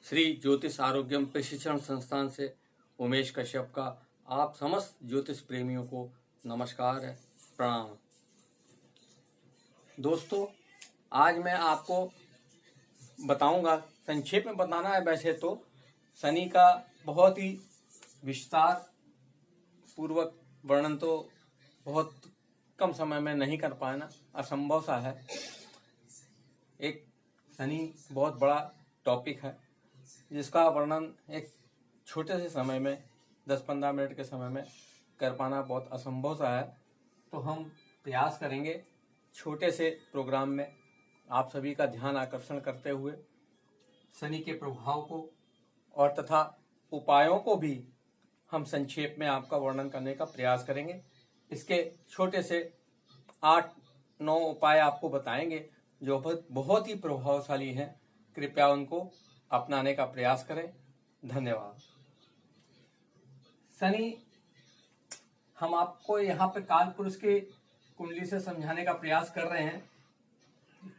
श्री ज्योतिष आरोग्यम प्रशिक्षण संस्थान से उमेश कश्यप का आप समस्त ज्योतिष प्रेमियों को नमस्कार है, प्रणाम। दोस्तों, आज मैं आपको बताऊंगा, संक्षेप में बताना है वैसे तो, शनि का बहुत ही विस्तार पूर्वक वर्णन तो बहुत कम समय में नहीं कर पाना, असंभव सा है। एक शनि बहुत बड़ा टॉपिक है जिसका वर्णन एक छोटे से समय में 10-15 मिनट के समय में कर पाना बहुत असंभव सा है। तो हम प्रयास करेंगे छोटे से प्रोग्राम में आप सभी का ध्यान आकर्षण करते हुए शनि के प्रभाव को और तथा उपायों को भी हम संक्षेप में आपका वर्णन करने का प्रयास करेंगे। इसके छोटे से 8-9 उपाय आपको बताएंगे जो बहुत ही प्रभावशाली हैं। कृपया उनको अपनाने का प्रयास करें। धन्यवाद। शनि, हम आपको यहाँ पे काल पुरुष की कुंडली से समझाने का प्रयास कर रहे हैं।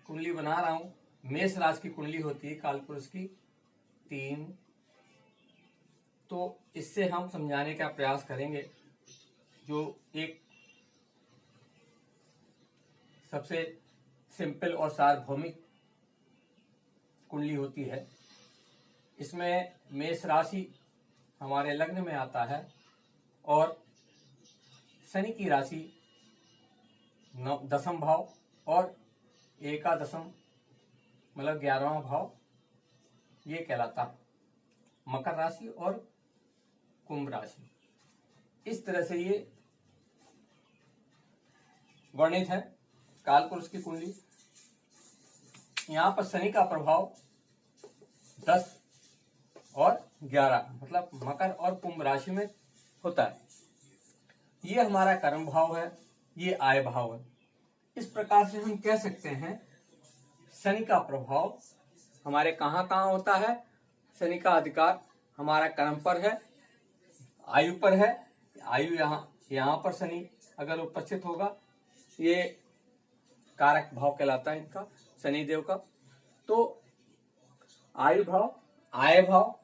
कुंडली बना रहा हूँ। मेष राशि की कुंडली होती है काल पुरुष की 3, तो इससे हम समझाने का प्रयास करेंगे। जो एक सबसे सिंपल और सार्वभौमिक कुंडली होती है। इसमें मेष राशि हमारे लग्न में आता है और शनि की राशि 10वां भाव और एकादशम मतलब 11वां भाव ये कहलाता है। मकर राशि और कुंभ राशि, इस तरह से ये वर्णित है काल पुरुष की कुंडली। यहाँ पर शनि का प्रभाव 10 और 11 मतलब मकर और कुंभ राशि में होता है। ये हमारा कर्म भाव है, ये आय भाव है। इस प्रकार से हम कह सकते हैं शनि का प्रभाव हमारे कहाँ कहाँ होता है। शनि का अधिकार हमारा कर्म पर है, आयु पर है। आयु यहाँ पर शनि अगर उपस्थित होगा, ये कारक भाव कहलाता है इनका, शनि देव का। तो आयु भाव, आय भाव,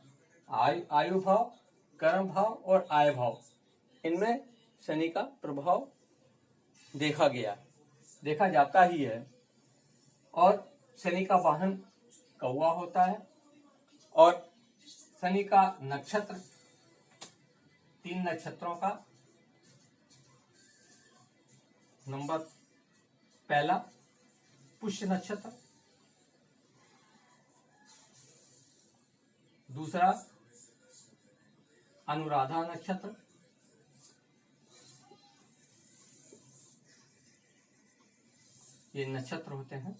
आयु भाव, कर्म भाव और आय भाव, इनमें शनि का प्रभाव देखा जाता ही है। और शनि का वाहन कौवा होता है और शनि का नक्षत्र 3 नक्षत्रों का नंबर पहला पुष्य नक्षत्र, दूसरा अनुराधा नक्षत्र, ये नक्षत्र होते हैं,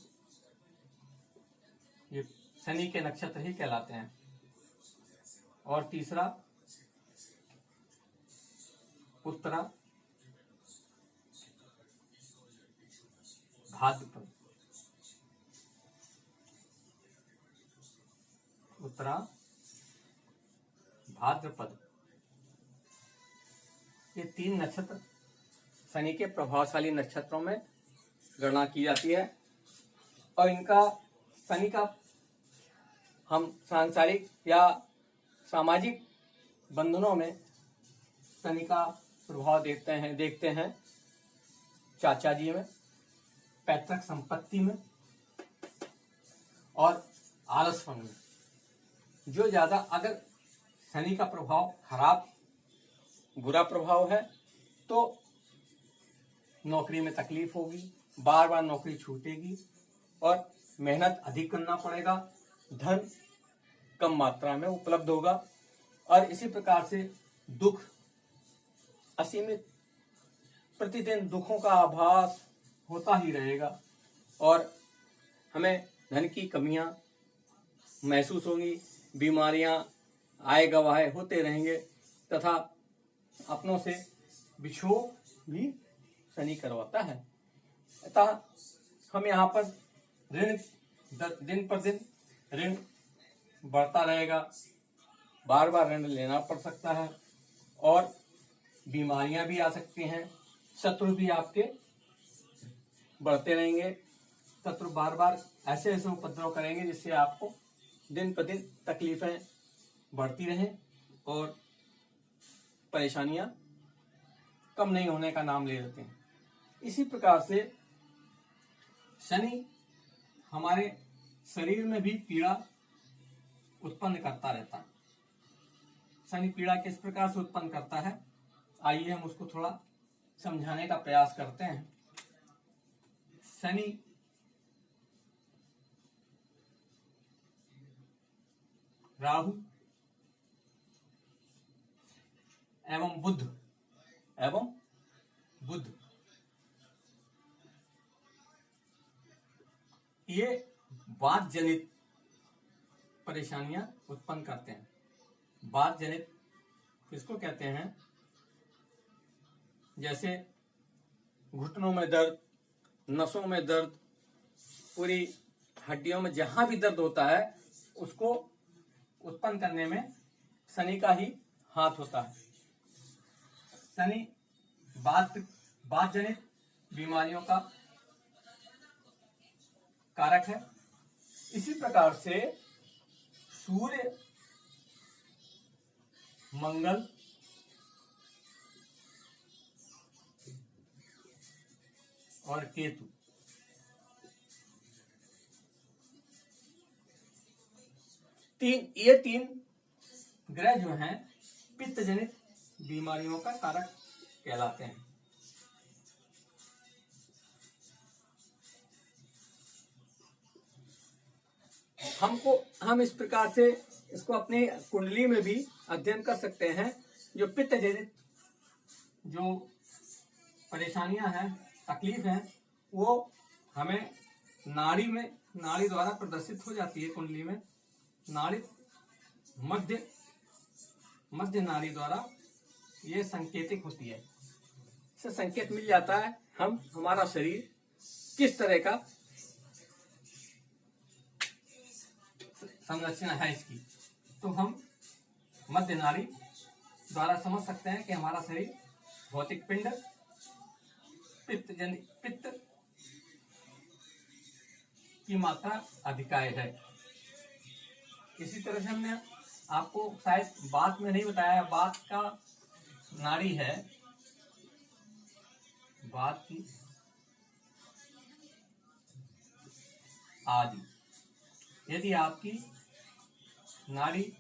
ये शनि के नक्षत्र ही कहलाते हैं। और तीसरा उत्तरा भाद्रपद, उत्तरा भाद्रपद, ये 3 नक्षत्र शनि के प्रभावशाली नक्षत्रों में गणना की जाती है। और इनका शनि का हम सांसारिक या सामाजिक बंधनों में शनि का प्रभाव देखते हैं चाचा जी में, पैतृक संपत्ति में और आलसपन में। जो ज्यादा अगर शनि का प्रभाव खराब बुरा प्रभाव है तो नौकरी में तकलीफ होगी, बार बार नौकरी छूटेगी और मेहनत अधिक करना पड़ेगा, धन कम मात्रा में उपलब्ध होगा और इसी प्रकार से दुख असीमित, प्रतिदिन दुखों का आभास होता ही रहेगा और हमें धन की कमियां महसूस होंगी, बीमारियां आए गवाए होते रहेंगे तथा अपनों से विक्षोभ भी शनि करवाता है। अतः हम यहाँ पर ऋण दिन पर दिन ऋण बढ़ता रहेगा, बार बार ऋण लेना पड़ सकता है और बीमारियां भी आ सकती हैं, शत्रु भी आपके बढ़ते रहेंगे। शत्रु बार बार ऐसे उपद्रव करेंगे जिससे आपको दिन प्रतिदिन तकलीफें बढ़ती रहें और परेशानियां कम नहीं होने का नाम ले लेते हैं। इसी प्रकार से शनि हमारे शरीर में भी पीड़ा उत्पन्न करता रहता है। शनि पीड़ा किस प्रकार से उत्पन्न करता है, आइए हम उसको थोड़ा समझाने का प्रयास करते हैं। शनि राहु एवं बुध ये वात जनित परेशानियां उत्पन्न करते हैं। वात जनित किसको कहते हैं? जैसे घुटनों में दर्द, नसों में दर्द, पूरी हड्डियों में जहां भी दर्द होता है उसको उत्पन्न करने में शनि का ही हाथ होता है। शनि वात जनित बीमारियों का कारक है। इसी प्रकार से सूर्य, मंगल, और केतु ये तीन ग्रह जो हैं पित्त जनित बीमारियों का कारक कहलाते हैं। हम इस प्रकार से इसको अपनी कुंडली में भी अध्ययन कर सकते हैं। जो पित्त जनित जो परेशानियां हैं, तकलीफ हैं, वो हमें नाड़ी द्वारा प्रदर्शित हो जाती है। कुंडली में नाड़ी मध्य नाड़ी द्वारा ये संकेतिक होती है। इससे संकेत मिल जाता है हमारा शरीर किस तरह का संरचना है इसकी। तो हम मध्य नाड़ी द्वारा समझ सकते हैं कि हमारा शरीर भौतिक पिंड पित्त की मात्रा अधिकाय है। इसी तरह से हमने आपको शायद बात में नहीं बताया, बात का नाड़ी है, बात की आदि। यदि आपकी नाड़ी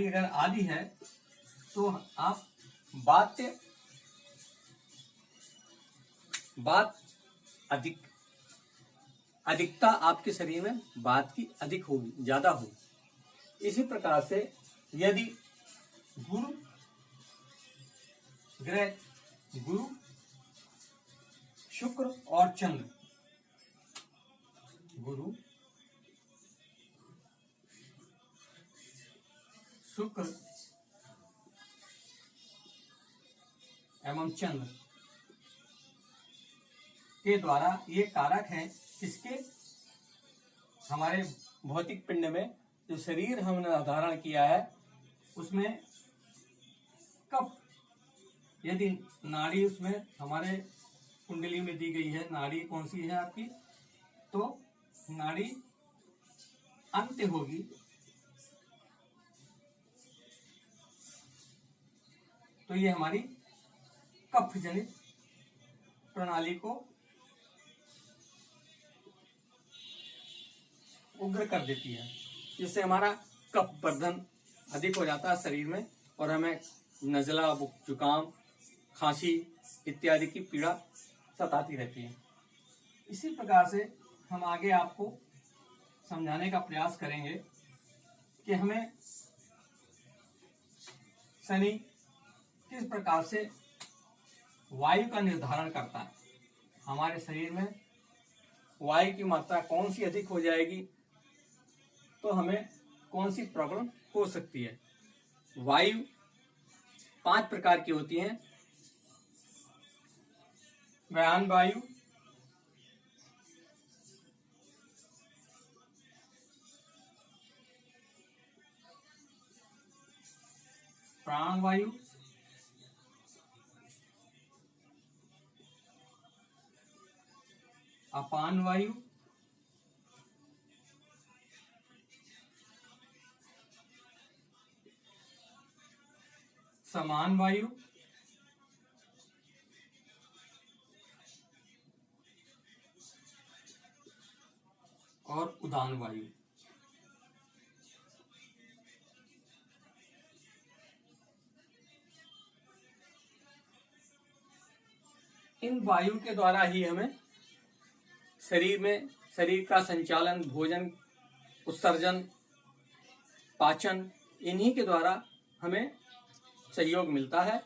अगर आदि है तो आप बात अधिकता आपके शरीर में बात की अधिक होगी, ज्यादा होगी। इसी प्रकार से यदि गुरु, शुक्र और चंद्र, गुरु, शुक्र एवं चंद्र के द्वारा ये कारक हैं किसके? हमारे भौतिक पिंड में जो शरीर हमने धारण किया है उसमें कफ, यदि नाड़ी उसमें हमारे कुंडली में दी गई है, नाड़ी कौन सी है आपकी? तो नाड़ी अंत्य होगी, तो ये हमारी कफ जनित प्रणाली को उग्र कर देती है, जिससे हमारा कफ वर्धन अधिक हो जाता है शरीर में और हमें नजला, जुकाम, खांसी इत्यादि की पीड़ा सताती रहती है। इसी प्रकार से हम आगे आपको समझाने का प्रयास करेंगे कि हमें शनि किस प्रकार से वायु का निर्धारण करता है। हमारे शरीर में वायु की मात्रा कौन सी अधिक हो जाएगी तो हमें कौन सी प्रॉब्लम हो सकती है। वायु 5 प्रकार की होती हैं। व्यान वायु, प्राण वायु, अपान वायु, समान वायु, और उदान वायु। इन वायु के द्वारा ही हमें शरीर का संचालन, भोजन, उत्सर्जन, पाचन, इन्हीं के द्वारा हमें सहयोग मिलता है।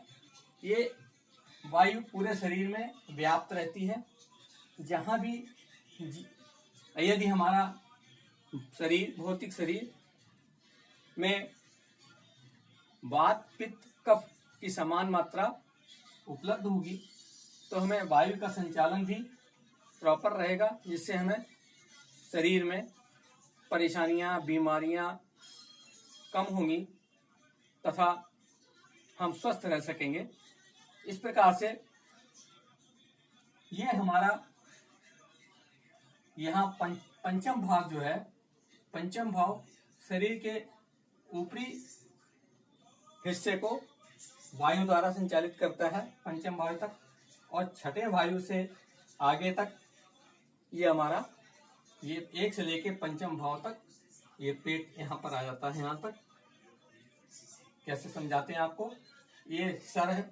ये वायु पूरे शरीर में व्याप्त रहती है। जहाँ भी यदि हमारा शरीर, भौतिक शरीर में वात, पित्त, कफ की समान मात्रा उपलब्ध होगी तो हमें वायु का संचालन भी प्रॉपर रहेगा, जिससे हमें शरीर में परेशानियां, बीमारियां कम होंगी तथा हम स्वस्थ रह सकेंगे। इस प्रकार से ये हमारा यहाँ पंचम भाग जो है, पंचम भाव शरीर के ऊपरी हिस्से को वायु द्वारा संचालित करता है पंचम भाव तक, और छठे वायु से आगे तक ये हमारा, ये एक से लेके पंचम भाव तक ये पेट यहाँ पर आ जाता है। यहाँ तक कैसे समझाते हैं आपको। ये सर है,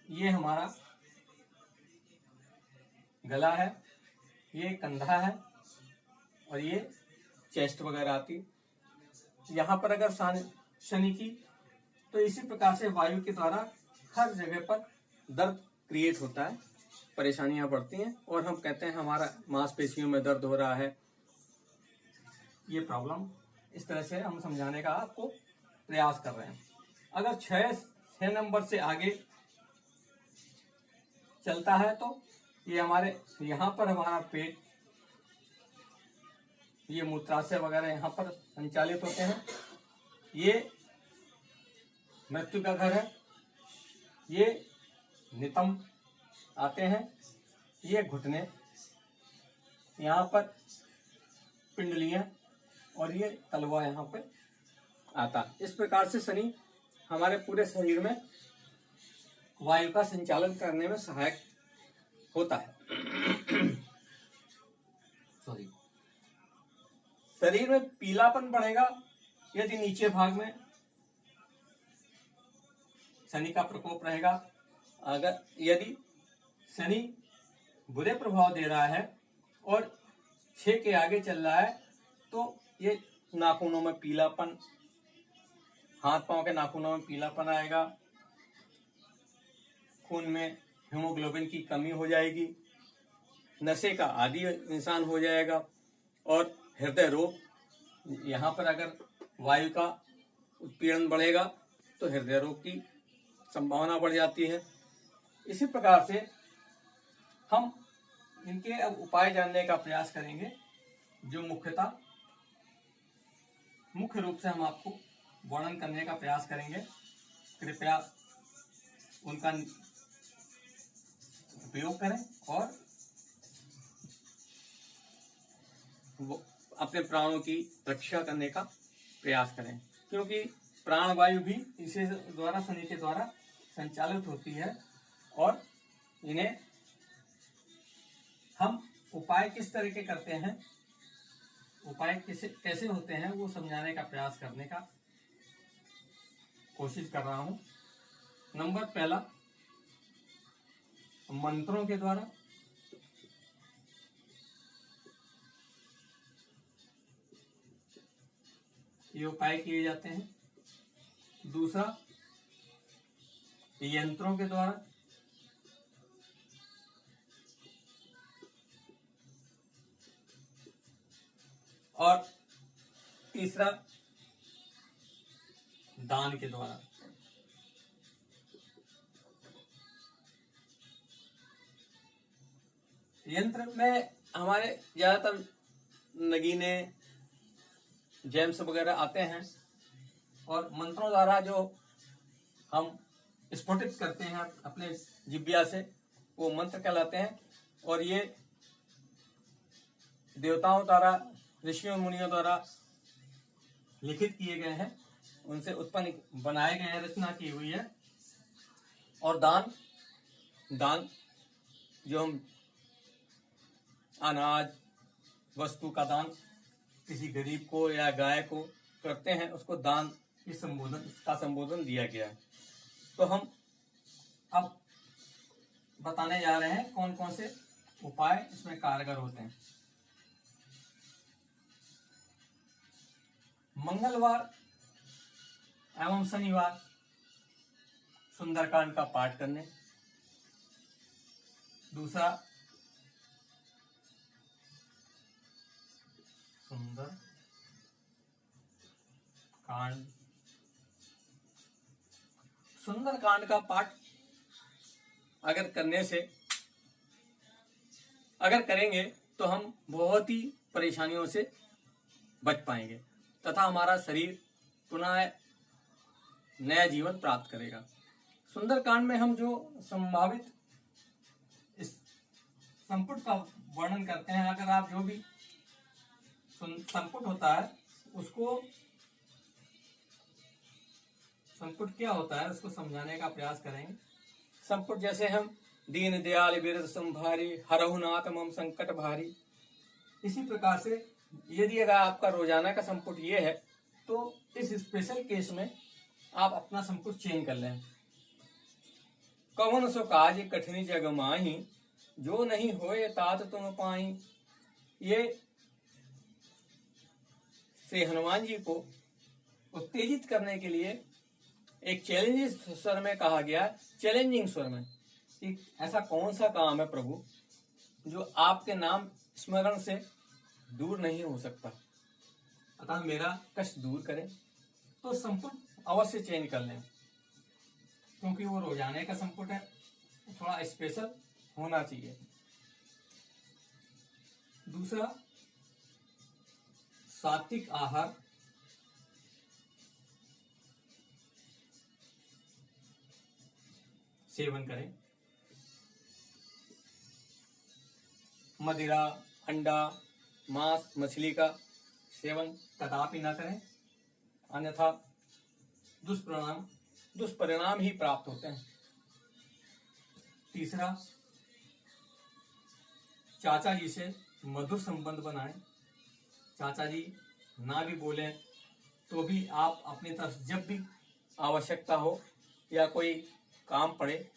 ये हमारा गला है, ये कंधा है, और ये चेस्ट वगैरह आती। यहाँ पर अगर शनि की, तो इसी प्रकार से वायु के द्वारा हर जगह पर दर्द क्रिएट होता है, परेशानियां बढ़ती हैं, और हम कहते हैं हमारा मांसपेशियों में दर्द हो रहा है। ये प्रॉब्लम इस तरह से हम समझाने का आपको प्रयास कर रहे हैं। अगर 6 नंबर से आगे चलता है तो ये हमारे यहाँ पर हमारा पेट, ये मूत्राशय वगैरह यहाँ पर संचालित होते हैं। ये मृत्यु का घर है, ये नितंब आते हैं, ये घुटने, यहाँ पर पिंडलियां, और ये तलवा यहाँ पे आता। इस प्रकार से शनि हमारे पूरे शरीर में वायु का संचालन करने में सहायक होता है। सॉरी, शरीर में पीलापन बढ़ेगा यदि नीचे भाग में शनि का प्रकोप रहेगा। अगर यदि शनि बुरे प्रभाव दे रहा है और 6 के आगे चल रहा है तो ये नाखूनों में पीलापन, हाथ पांव के नाखूनों में पीलापन आएगा, खून में हीमोग्लोबिन की कमी हो जाएगी, नशे का आदी इंसान हो जाएगा, और हृदय रोग, यहाँ पर अगर वायु का उत्पीड़न बढ़ेगा तो हृदय रोग की संभावना बढ़ जाती है। इसी प्रकार से हम इनके अब उपाय जानने का प्रयास करेंगे, जो मुख्य रूप से हम आपको वर्णन करने का प्रयास करेंगे। कृपया उनका उपयोग करें और अपने प्राणों की रक्षा करने का प्रयास करें, क्योंकि प्राणवायु भी इसी द्वारा, शनि के द्वारा संचालित होती है। और इन्हें हम उपाय किस तरह के करते हैं, उपाय कैसे होते हैं, वो समझाने का प्रयास करने का कोशिश कर रहा हूं। नंबर पहला, मंत्रों के द्वारा, ये उपाय किए जाते हैं। दूसरा, यंत्रों के द्वारा, और तीसरा, दान के द्वारा। यंत्र में हमारे ज्यादातर नगीने, जेम्स वगैरह आते हैं, और मंत्रों द्वारा जो हम स्फुटित करते हैं अपने जिह्वा से, वो मंत्र कहलाते हैं। और ये देवताओं द्वारा, ऋषियों मुनियों द्वारा लिखित किए गए हैं, उनसे उत्पन्न बनाए गए हैं, रचना की हुई है। और दान जो हम अनाज वस्तु का दान किसी गरीब को या गाय को करते हैं, उसको दान इसका संबोधन दिया गया है। तो हम अब बताने जा रहे हैं कौन कौन से उपाय इसमें कारगर होते हैं। मंगलवार एवं शनिवार सुंदरकांड का पाठ करने। दूसरा, सुंदरकांड का पाठ अगर करेंगे तो हम बहुत ही परेशानियों से बच पाएंगे तथा हमारा शरीर पुनः नया जीवन प्राप्त करेगा। सुंदरकांड में हम जो संभावित इस संपुट का वर्णन करते हैं, अगर आप जो भी संपुट होता है उसको, संपुट क्या होता है उसको समझाने का प्रयास करेंगे। संपुट जैसे हम दीन दयाल बिरद संभारी, हरहु नाथ मम संकट भारी, इसी प्रकार से यदि अगर आपका रोजाना का संपुट ये है तो इस स्पेशल केस में आप अपना संपुट चेंज कर लें। कवन सो काज कठिन जग माही, जो नहीं होए तात तुम पाई। ये श्री हनुमान जी को उत्तेजित करने के लिए एक चैलेंजिंग स्वर में कहा गया, चैलेंजिंग स्वर में, कि ऐसा कौन सा काम है प्रभु जो आपके नाम स्मरण से दूर नहीं हो सकता, अतः मेरा कष्ट दूर करें। तो संपुट अवश्य चेंज कर लें, क्योंकि वो रोजाने का संपुट है, थोड़ा स्पेशल होना चाहिए। दूसरा, सात्विक आहार, सेवन करें। मदिरा, अंडा, मांस, मछली का सेवन कदापि न करें, अन्यथा दुष्परिणाम ही प्राप्त होते हैं। तीसरा, चाचा जी से मधुर संबंध बनाएं। चाचा जी ना भी बोले तो भी आप अपनी तरफ जब भी आवश्यकता हो या कोई काम पड़े,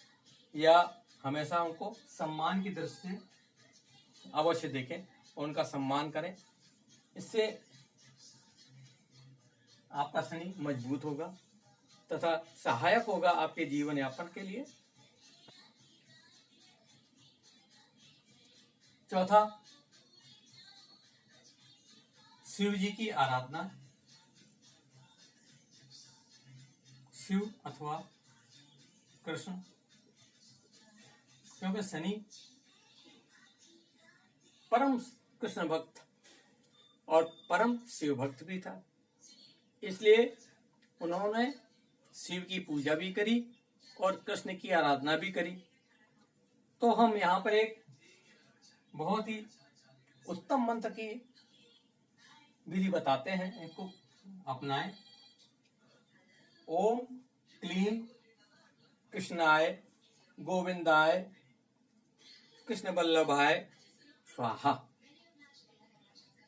या हमेशा उनको सम्मान की दृष्टि से अवश्य देखें और उनका सम्मान करें। इससे आपका शनि मजबूत होगा तथा सहायक होगा आपके जीवन यापन के लिए। चौथा, शिव जी की आराधना। शिव अथवा कृष्ण, क्योंकि शनि परम कृष्ण भक्त और परम शिव भक्त भी था, इसलिए उन्होंने शिव की पूजा भी करी और कृष्ण की आराधना भी करी। तो हम यहाँ पर एक बहुत ही उत्तम मंत्र की विधि बताते हैं, इनको अपनाएं। ओम क्लीं कृष्णाय गोविंदाय कृष्ण वल्लभाय स्वाहा।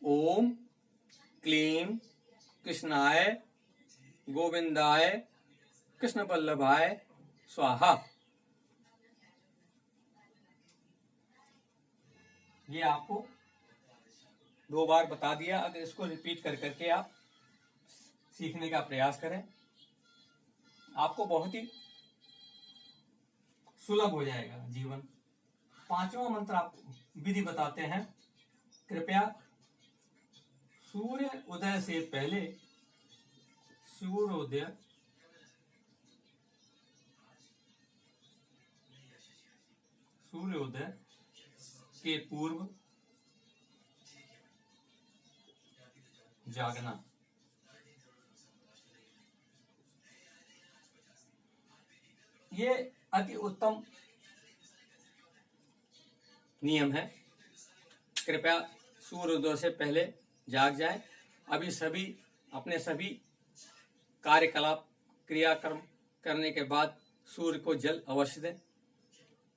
ओम क्लीं कृष्णाय गोविंदाय कृष्ण वल्लभाय स्वाहा। ये आपको 2 बार बता दिया। अगर इसको रिपीट कर करके आप सीखने का प्रयास करें, आपको बहुत ही सुलभ हो जाएगा जीवन। 5वां मंत्र आपको विधि बताते हैं। कृपया सूर्य उदय से पहले सूर्योदय के पूर्व जागना। ये अति उत्तम नियम है। कृपया सूर्योदय से पहले जाग जाएं। अभी सभी अपने सभी कार्यकलाप क्रियाक्रम करने के बाद सूर्य को जल अवश्य दें।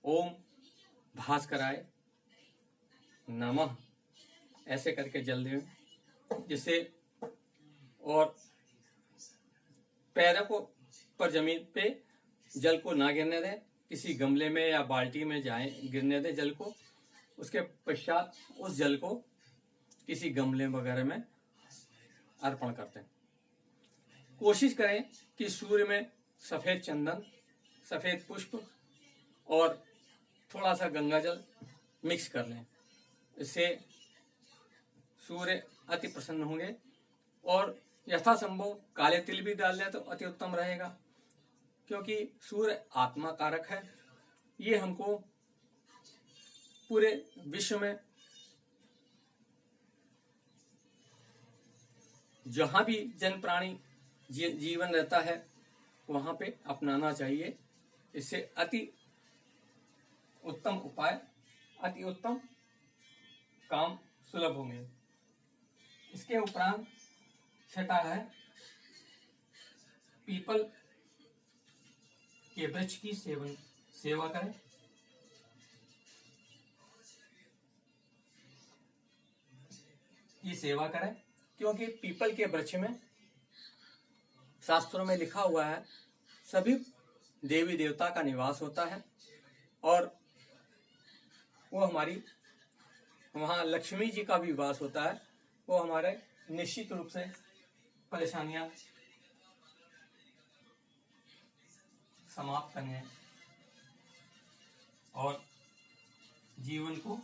ओम भास्कराय नमः ऐसे करके जल दें, जिससे और पैरों को पर जमीन पे जल को ना गिरने दें, किसी गमले में या बाल्टी में जाए गिरने दें जल को। उसके पश्चात उस जल को किसी गमले वगैरह में अर्पण करते हैं। कोशिश करें कि सूर्य में सफेद चंदन, सफेद पुष्प और थोड़ा सा गंगा जल मिक्स कर लें। इससे सूर्य अति प्रसन्न होंगे। और यथासंभव काले तिल भी डाल लें तो अति उत्तम रहेगा, क्योंकि सूर्य आत्मा कारक है। ये हमको पूरे विश्व में जहां भी जन प्राणी जीवन रहता है वहां पे अपनाना चाहिए। इससे अति उत्तम उपाय, अति उत्तम काम सुलभ होंगे। इसके उपरांत छठा है पीपल के वृक्ष की सेवा करें। ये सेवा करें क्योंकि पीपल के वृक्ष में शास्त्रों में लिखा हुआ है सभी देवी देवता का निवास होता है और वो हमारी वहाँ लक्ष्मी जी का भी वास होता है। वो हमारे निश्चित रूप से परेशानियां समाप्त करने और जीवन को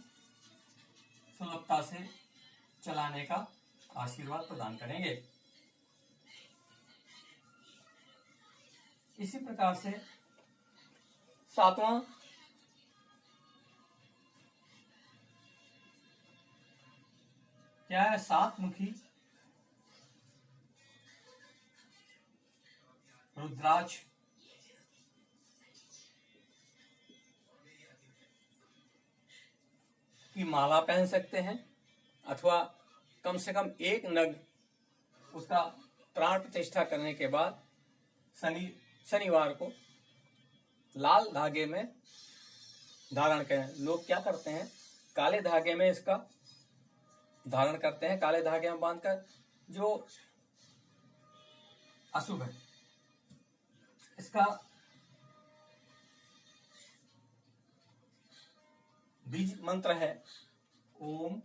सुलभता से चलाने का आशीर्वाद प्रदान करेंगे। इसी प्रकार से सातवां क्या है, सात मुखी रुद्राक्ष की माला पहन सकते हैं, अथवा कम से कम एक नग उसका प्राण प्रतिष्ठा करने के बाद शनिवार को लाल धागे में धारण करें। लोग क्या करते हैं, काले धागे में इसका धारण करते हैं, काले धागे में बांधकर, जो अशुभ है। इसका बीज मंत्र है ओम